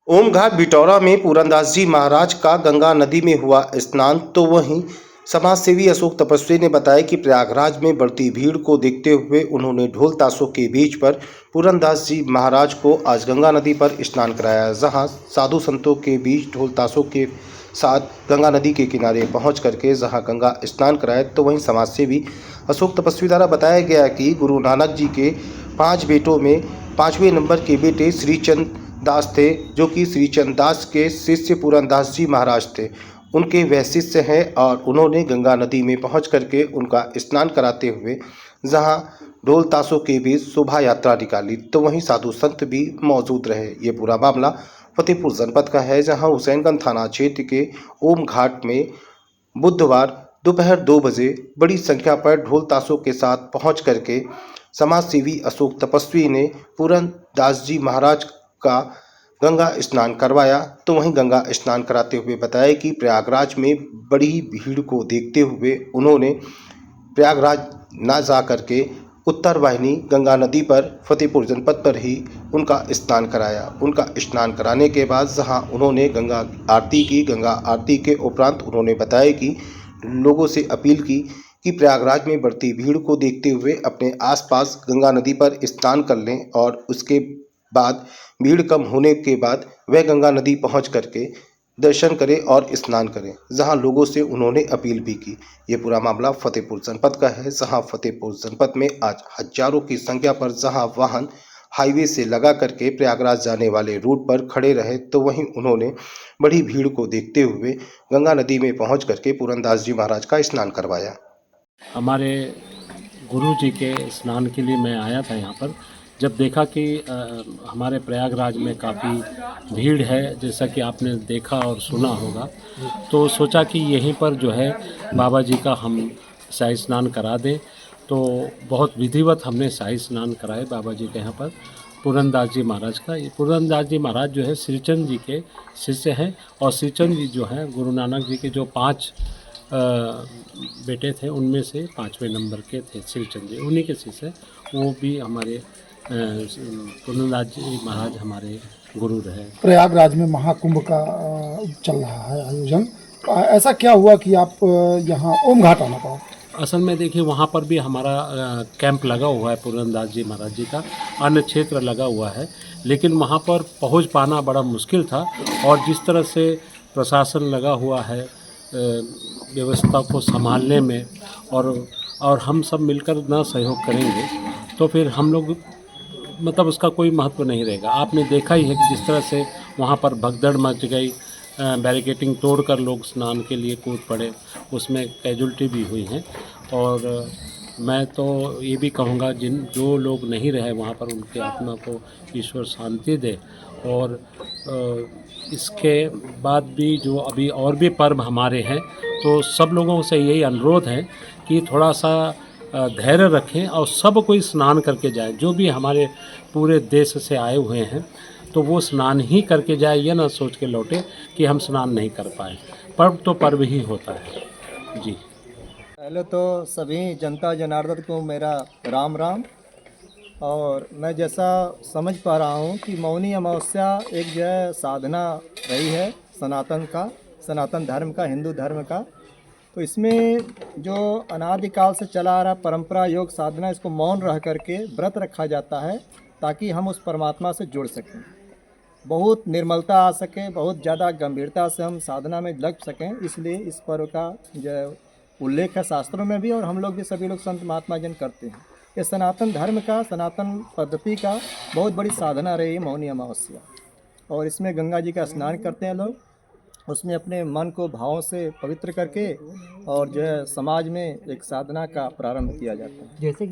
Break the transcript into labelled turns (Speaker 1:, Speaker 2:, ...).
Speaker 1: ओमघाट बिटौरा में पूरनदास जी महाराज का गंगा नदी में हुआ स्नान। तो वहीं समाज सेवी अशोक तपस्वी ने बताया कि प्रयागराज में बढ़ती भीड़ को देखते हुए उन्होंने ढोल ताशों के बीच पर पूरनदास जी महाराज को आज गंगा नदी पर स्नान कराया। जहां साधु संतों के बीच ढोल ताशों के साथ गंगा नदी के किनारे पहुंच करके जहां गंगा स्नान कराया। तो वहीं समाज सेवी अशोक तपस्वी द्वारा बताया गया कि गुरु नानक जी के 5 बेटों में 5वें नंबर के बेटे श्रीचंद दास थे, जो कि श्रीचंद दास के शिष्य पूरनदास जी महाराज थे। उनके वह शिष्य हैं और उन्होंने गंगा नदी में पहुंच करके उनका स्नान कराते हुए जहां ढोल ताशों के बीच शोभा यात्रा निकाली। तो वहीं साधु संत भी मौजूद रहे। ये पूरा मामला फतेहपुर जनपद का है, जहां हुसैनगंज थाना क्षेत्र के ओम घाट में बुधवार दोपहर 2 बजे बड़ी संख्या पर ढोल ताशों के साथ पहुंच करके समाज सेवी अशोक तपस्वी ने पूरनदास जी महाराज का गंगा स्नान करवाया। तो वहीं गंगा स्नान कराते हुए बताया कि प्रयागराज में बड़ी भीड़ को देखते हुए उन्होंने प्रयागराज ना जा करके उत्तर वाहिनी गंगा नदी पर फतेहपुर जनपद पर ही उनका स्नान कराया। उनका स्नान कराने के बाद जहां उन्होंने गंगा आरती की। गंगा आरती के उपरांत उन्होंने बताया कि लोगों से अपील की कि प्रयागराज में बढ़ती भीड़ को देखते हुए अपने आसपास गंगा नदी पर स्नान कर लें और उसके बाद भीड़ कम होने के बाद वह गंगा नदी पहुंच करके दर्शन करें और स्नान करें। जहां लोगों से उन्होंने अपील भी की। ये पूरा मामला फतेहपुर जनपद का है, जहां फतेहपुर जनपद में आज हजारों की संख्या पर जहां वाहन हाईवे से लगा करके प्रयागराज जाने वाले रूट पर खड़े रहे। तो वहीं उन्होंने बड़ी भीड़ को देखते हुए गंगा नदी में पहुंच करके पूरनदास जी महाराज का स्नान करवाया।
Speaker 2: हमारे गुरु जी के स्नान के लिए मैं आया था यहाँ पर। जब देखा कि हमारे प्रयागराज में काफ़ी भीड़ है, जैसा कि आपने देखा और सुना होगा, तो सोचा कि यहीं पर जो है बाबा जी का हम शाही स्नान करा दें। तो बहुत विधिवत हमने शाही स्नान कराए बाबा जी के यहाँ पर पूरनदास जी महाराज का। ये पूरनदास जी महाराज जो है श्रीचंद जी के शिष्य हैं, और श्रीचंद जी जो हैं गुरु नानक जी के जो 5 बेटे थे, उनमें से 5वें नंबर के थे श्रीचंद जी, उन्हीं के शिष्य। वो भी हमारे पूरनदास जी महाराज हमारे गुरु रहे।
Speaker 3: प्रयागराज में महाकुंभ का चल रहा है आयोजन। ऐसा क्या हुआ कि आप यहाँ ओम घाट आना पड़ा?
Speaker 2: असल में देखिए, वहाँ पर भी हमारा कैंप लगा हुआ है पूरनदास जी महाराज जी का, अन्य क्षेत्र लगा हुआ है, लेकिन वहाँ पर पहुँच पाना बड़ा मुश्किल था। और जिस तरह से प्रशासन लगा हुआ है व्यवस्था को संभालने में, और हम सब मिलकर ना सहयोग करेंगे तो फिर हम लोग मतलब उसका कोई महत्व नहीं रहेगा। आपने देखा ही है कि जिस तरह से वहाँ पर भगदड़ मच गई, बैरिकेटिंग तोड़कर लोग स्नान के लिए कूद पड़े, उसमें कैजुअल्टी भी हुई हैं। और मैं तो ये भी कहूँगा जो लोग नहीं रहे वहाँ पर, उनके आत्मा को ईश्वर शांति दे। और इसके बाद भी जो अभी और भी पर्व हमारे हैं, तो सब लोगों से यही अनुरोध है कि थोड़ा सा धैर्य रखें और सब कोई स्नान करके जाए। जो भी हमारे पूरे देश से आए हुए हैं, तो वो स्नान ही करके जाए, ये ना सोच के लौटे कि हम स्नान नहीं कर पाए। पर्व तो पर्व ही होता है जी।
Speaker 4: पहले तो सभी जनता जनार्दन को मेरा राम राम। और मैं जैसा समझ पा रहा हूँ कि मौनी अमावस्या एक जो है साधना रही है सनातन धर्म का, हिंदू धर्म का। तो इसमें जो अनादिकाल से चला आ रहा परंपरा योग साधना, इसको मौन रह करके व्रत रखा जाता है ताकि हम उस परमात्मा से जुड़ सकें, बहुत निर्मलता आ सके, बहुत ज़्यादा गंभीरता से हम साधना में लग सकें। इसलिए इस पर्व का जो उल्लेख है शास्त्रों में भी, और हम लोग भी सभी लोग संत महात्मा जन करते हैं। ये सनातन धर्म का, सनातन पद्धति का बहुत बड़ी साधना रही है मौनी अमावस्या। और इसमें गंगा जी का स्नान करते हैं लोग, उसमें अपने मन को भावों से पवित्र करके और जो है समाज में एक साधना का प्रारंभ किया जाता है। जैसे